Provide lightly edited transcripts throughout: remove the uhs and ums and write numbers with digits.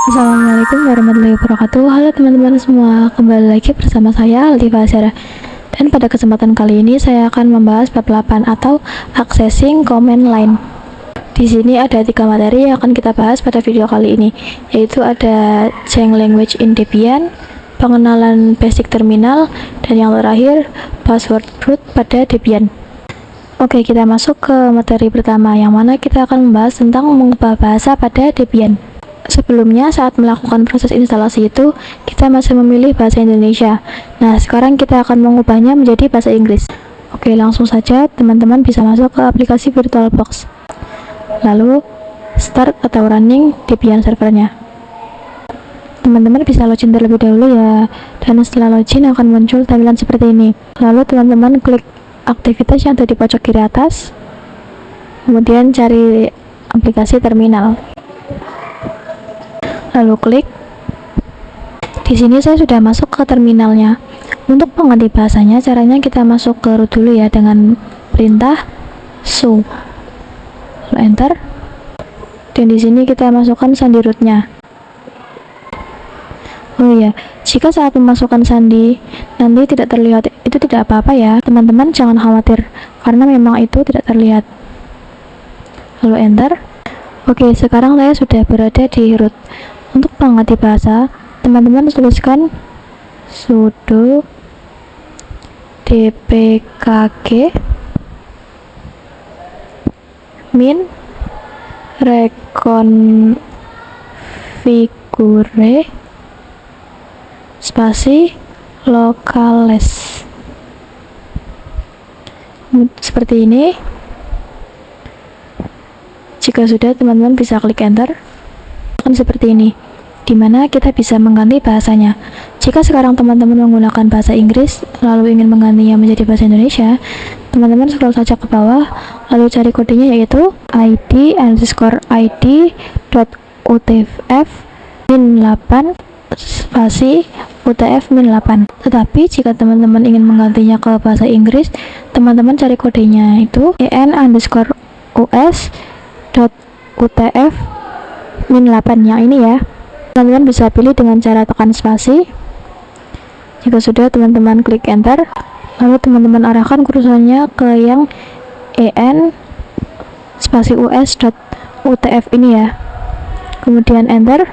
Assalamualaikum warahmatullahi wabarakatuh. Halo teman-teman semua, kembali lagi bersama saya Aldiva Asyara. Dan pada kesempatan kali ini saya akan membahas bab 8 atau accessing command line. Di sini ada 3 materi yang akan kita bahas pada video kali ini, yaitu ada Jang Language in Debian, pengenalan basic terminal, dan yang terakhir password root pada Debian. Oke, kita masuk ke materi pertama, yang mana kita akan membahas tentang mengubah bahasa pada Debian. Sebelumnya, saat melakukan proses instalasi itu, kita masih memilih bahasa Indonesia. Nah, sekarang kita akan mengubahnya menjadi bahasa Inggris. Oke, langsung saja teman-teman bisa masuk ke aplikasi VirtualBox. Lalu, start atau running Debian servernya. Teman-teman bisa login terlebih dahulu ya, dan setelah login akan muncul tampilan seperti ini. Lalu teman-teman klik aktivitas yang ada di pojok kiri atas, kemudian cari aplikasi terminal. Lalu klik. Di sini saya sudah masuk ke terminalnya. Untuk mengganti bahasanya, caranya kita masuk ke root dulu ya dengan perintah sudo. Lalu enter. Dan di sini kita masukkan sandi rootnya. Oh iya, jika saat memasukkan sandi nanti tidak terlihat, itu tidak apa-apa ya. Teman-teman jangan khawatir, karena memang itu tidak terlihat. Lalu enter. Oke, sekarang saya sudah berada di root. Untuk mengganti bahasa, teman-teman tuliskan sudo dpkg min reconfigure spasi locales. Seperti ini. Jika sudah, teman-teman bisa klik enter. Akan seperti ini, dimana kita bisa mengganti bahasanya. Jika sekarang teman-teman menggunakan bahasa Inggris lalu ingin menggantinya menjadi bahasa Indonesia, teman-teman scroll saja ke bawah, lalu cari kodenya yaitu id_id.utf min 8 spasi utf min 8. Tetapi jika teman-teman ingin menggantinya ke bahasa Inggris, teman-teman cari kodenya itu en_us.utf min 8 yang ini ya. Teman-teman bisa pilih dengan cara tekan spasi. Jika sudah, teman-teman klik enter, lalu teman-teman arahkan kursornya ke yang en spasi us.utf ini ya, kemudian enter.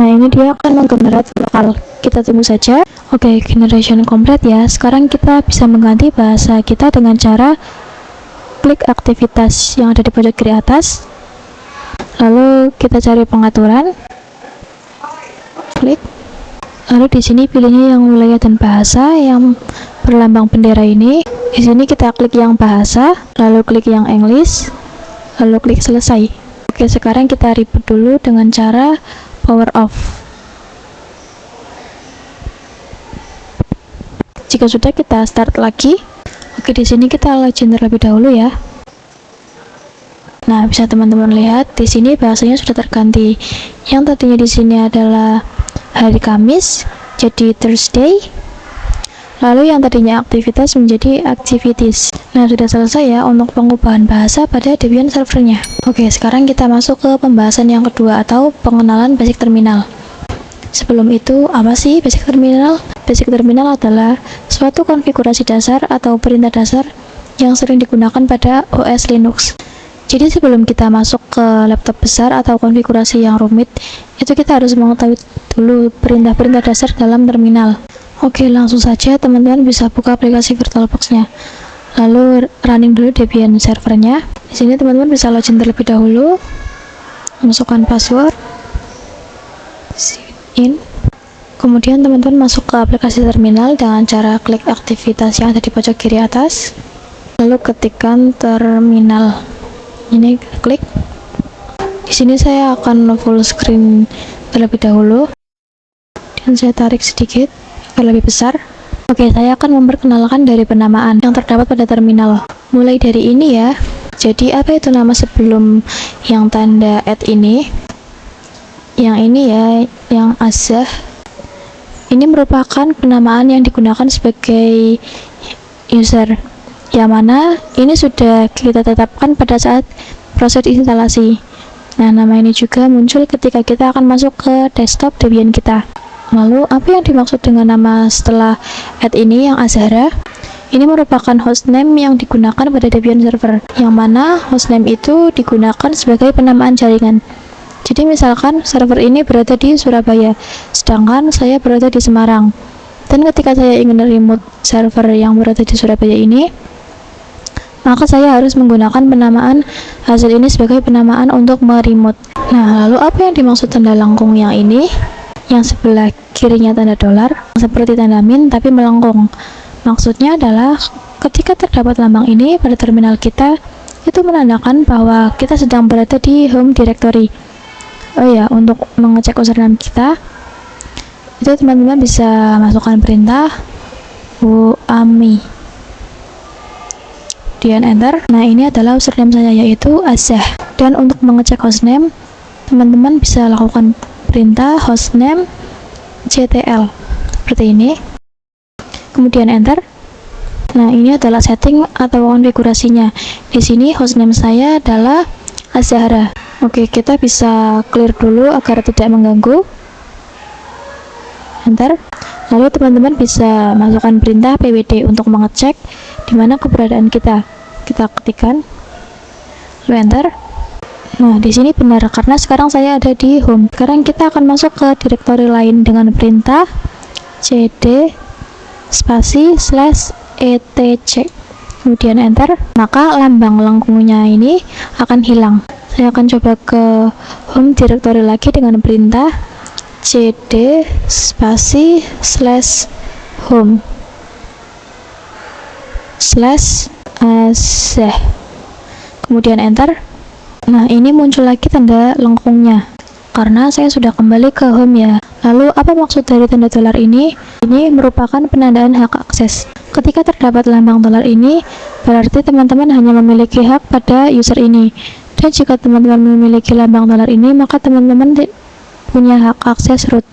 Nah, ini dia akan menggenerate lokal. Kita tunggu saja. Oke, generation complete ya. Sekarang kita bisa mengganti bahasa kita dengan cara klik aktivitas yang ada di pojok kiri atas. Lalu kita cari pengaturan, klik. Lalu di sini pilihnya yang wilayah dan bahasa yang berlambang bendera ini. Di sini kita klik yang bahasa, lalu klik yang English, lalu klik selesai. Oke, sekarang kita reboot dulu dengan cara power off. Jika sudah, kita start lagi. Oke, di sini kita login terlebih dahulu ya. Nah, bisa teman-teman lihat di sini bahasanya sudah terganti. Yang tadinya di sini adalah hari Kamis jadi Thursday. Lalu yang tadinya aktivitas menjadi activities. Nah, sudah selesai ya untuk pengubahan bahasa pada Debian servernya. Oke, sekarang kita masuk ke pembahasan yang kedua atau pengenalan basic terminal. Sebelum itu, apa sih basic terminal? Basic terminal adalah suatu konfigurasi dasar atau perintah dasar yang sering digunakan pada OS Linux. Jadi sebelum kita masuk ke laptop besar atau konfigurasi yang rumit, itu kita harus mengetahui dulu perintah-perintah dasar dalam terminal. Oke, langsung saja teman-teman bisa buka aplikasi VirtualBox-nya. Lalu running dulu Debian servernya. Di sini teman-teman bisa login terlebih dahulu. Masukkan password. Sign in. Kemudian teman-teman masuk ke aplikasi terminal dengan cara klik aktivitas yang ada di pojok kiri atas. Lalu ketikkan terminal. Ini klik. Di sini saya akan full screen terlebih dahulu dan saya tarik sedikit agar lebih besar. Oke, saya akan memperkenalkan dari penamaan yang terdapat pada terminal. Mulai dari ini ya. Jadi apa itu nama sebelum yang tanda @ ini? Yang ini ya, yang azah. Ini merupakan penamaan yang digunakan sebagai user. Yang mana ini sudah kita tetapkan pada saat proses instalasi. Nah, nama ini juga muncul ketika kita akan masuk ke desktop Debian kita. Lalu, apa yang dimaksud dengan nama setelah ini yang Azhara? Ini merupakan hostname yang digunakan pada Debian server, yang mana hostname itu digunakan sebagai penamaan jaringan. Jadi misalkan server ini berada di Surabaya, sedangkan saya berada di Semarang. Dan ketika saya ingin remote server yang berada di Surabaya ini, maka saya harus menggunakan penamaan hasil ini sebagai penamaan untuk meremote. Nah, lalu apa yang dimaksud tanda lengkung yang ini? Yang sebelah kirinya tanda dolar, seperti tanda min tapi melengkung. Maksudnya adalah ketika terdapat lambang ini pada terminal kita, itu menandakan bahwa kita sedang berada di home directory. Oh ya, untuk mengecek username kita, itu teman-teman bisa masukkan perintah uami, kemudian enter. Nah, ini adalah username saya, yaitu Azah. Dan untuk mengecek hostname, teman-teman bisa lakukan perintah hostname ctl seperti ini, kemudian enter. Nah, ini adalah setting atau konfigurasinya. Di sini hostname saya adalah Azhara. Oke, kita bisa clear dulu agar tidak mengganggu. Enter. Lalu teman-teman bisa masukkan perintah pwd untuk mengecek di mana keberadaan kita. Kita ketikkan, lalu enter. Nah, di sini benar karena sekarang saya ada di home. Sekarang kita akan masuk ke direktori lain dengan perintah cd spasi /etc, kemudian enter. Maka lambang lengkungnya ini akan hilang. Saya akan coba ke home directory lagi dengan perintah cd spasi /home /azh, kemudian enter. Nah, ini muncul lagi tanda lengkungnya karena saya sudah kembali ke home ya. Lalu apa maksud dari tanda dolar ini? Ini merupakan penandaan hak akses. Ketika terdapat lambang dolar ini, berarti teman-teman hanya memiliki hak pada user ini. Dan jika teman-teman memiliki lambang dolar ini, maka teman-teman punya hak akses root.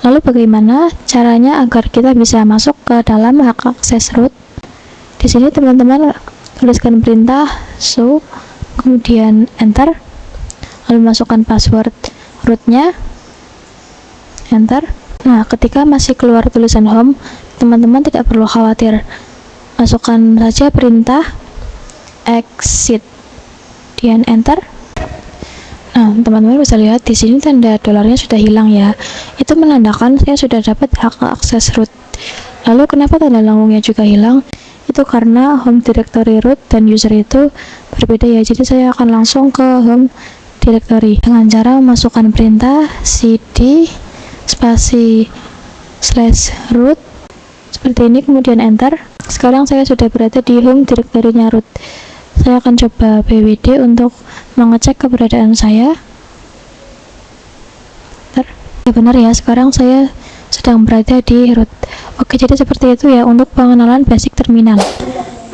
Lalu bagaimana caranya agar kita bisa masuk ke dalam hak akses root? Di sini teman-teman tuliskan perintah show, kemudian enter, lalu masukkan password rootnya, enter. Nah, ketika masih keluar tulisan home, teman-teman tidak perlu khawatir. Masukkan saja perintah exit, kemudian enter. Nah, teman-teman bisa lihat di sini tanda dolarnya sudah hilang ya. Itu menandakan saya sudah dapat hak akses root. Lalu kenapa tanda lengkungnya juga hilang? Itu karena home directory root dan user itu berbeda ya. Jadi saya akan langsung ke home directory dengan cara memasukkan perintah cd spasi /root seperti ini, kemudian enter. Sekarang saya sudah berada di home directory-nya root. Saya akan coba pwd untuk mengecek keberadaan saya. Ya benar ya, sekarang saya sedang berada di root. Oke, jadi seperti itu ya untuk pengenalan basic terminal.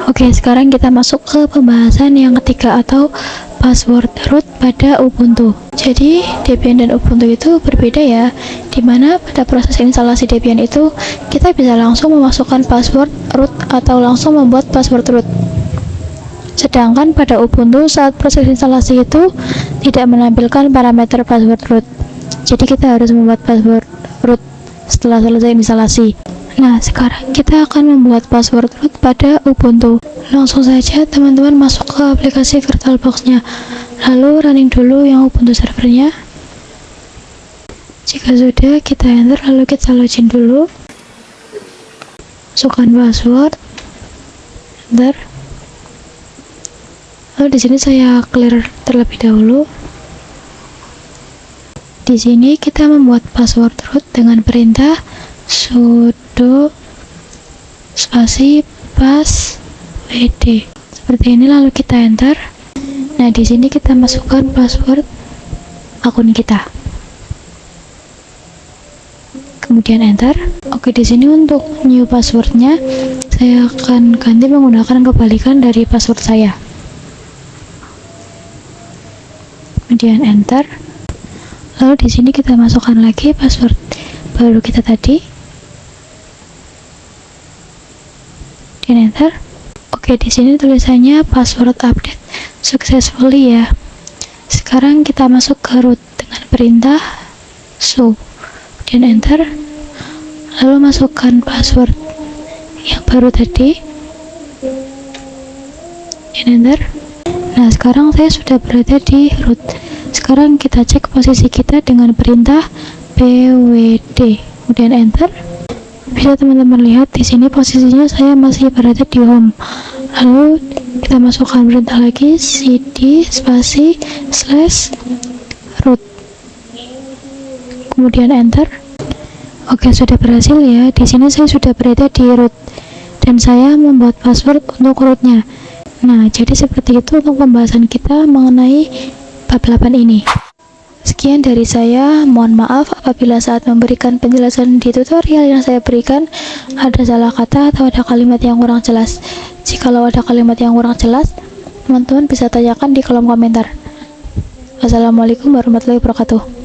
Oke, sekarang kita masuk ke pembahasan yang ketiga atau password root pada Ubuntu. Jadi Debian dan Ubuntu itu berbeda ya, dimana pada proses instalasi Debian itu kita bisa langsung memasukkan password root atau langsung membuat password root. Sedangkan pada Ubuntu saat proses instalasi itu tidak menampilkan parameter password root. Jadi kita harus membuat password root setelah selesai instalasi. Nah, sekarang kita akan membuat password root pada Ubuntu. Langsung saja teman-teman masuk ke aplikasi VirtualBox-nya. Lalu running dulu yang Ubuntu servernya. Jika sudah, kita enter, lalu kita login dulu. Masukkan password. Enter. Lalu di sini saya clear terlebih dahulu. Di sini kita membuat password root dengan perintah sudo spasi passwd seperti ini, lalu kita enter. Nah, di sini kita masukkan password akun kita, kemudian enter. Oke, di sini untuk new passwordnya saya akan ganti menggunakan kebalikan dari password saya, kemudian enter. Lalu di sini kita masukkan lagi password baru kita tadi, dan enter. Oke, di sini tulisannya password update successfully ya. Sekarang kita masuk ke root dengan perintah show dan enter, lalu masukkan password yang baru tadi dan enter. Nah, sekarang saya sudah berada di root. Sekarang kita cek posisi kita dengan perintah pwd kemudian enter. Bisa teman-teman lihat di sini posisinya saya masih berada di home. Lalu kita masukkan perintah lagi cd spasi slash root kemudian enter. Oke, sudah berhasil ya. Di sini saya sudah berada di root dan saya membuat password untuk rootnya. Nah, jadi seperti itu untuk pembahasan kita mengenai bab 8 ini. Sekian dari saya, mohon maaf apabila saat memberikan penjelasan di tutorial yang saya berikan ada salah kata atau ada kalimat yang kurang jelas. Jikalau ada kalimat yang kurang jelas, teman-teman bisa tanyakan di kolom komentar. Wassalamualaikum warahmatullahi wabarakatuh.